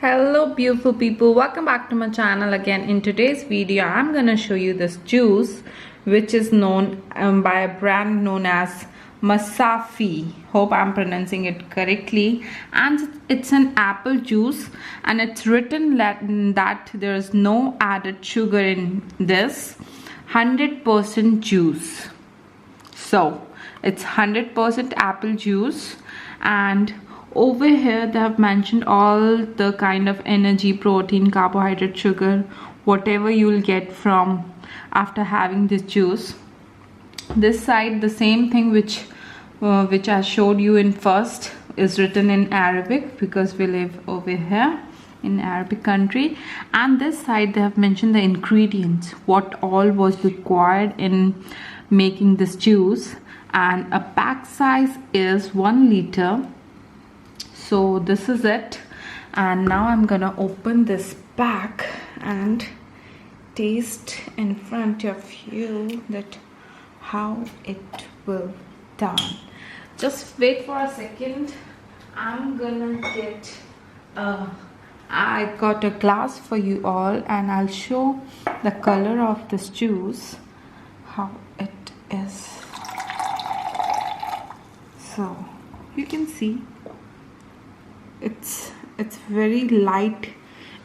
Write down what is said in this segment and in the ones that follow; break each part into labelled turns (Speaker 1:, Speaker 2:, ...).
Speaker 1: Hello beautiful people, welcome back to my channel again. In today's video I'm gonna show you this juice which is known by a brand known as Masafi. Hope I'm pronouncing it correctly. And it's an apple juice, and it's written that there is no added sugar in this. 100% juice. So it's 100% apple juice, and over here they have mentioned all the kind of energy, protein, carbohydrate, sugar, whatever you will get from after having this juice. This side, the same thing which I showed you in first, is written in Arabic because we live over here in Arabic country. And this side they have mentioned the ingredients, what all was required in making this juice, and a pack size is 1 liter. So this is it, and now I'm gonna open this pack and taste in front of you that how it will done. Just wait for a second. I'm gonna get I got a glass for you all, and I'll show the color of this juice, how it is. So you can see it's very light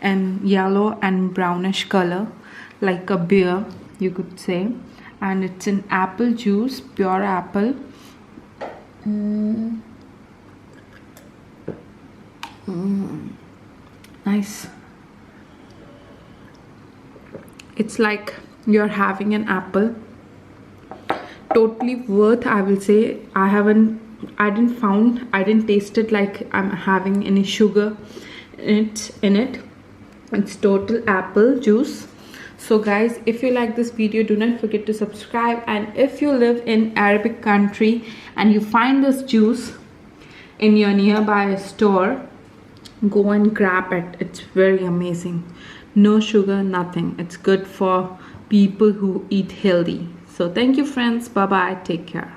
Speaker 1: and yellow and brownish color, like a beer you could say, and it's an apple juice, pure apple. Nice. It's like you're having an apple. Totally worth, I will say. I didn't taste it like I'm having any sugar in it. It's total apple juice. So guys, if you like this video, do not forget to subscribe, and if you live in Arabic country and you find this juice in your nearby store, go and grab it. It's very amazing. No sugar, nothing. It's good for people who eat healthy. So thank you friends. Bye bye. Take care.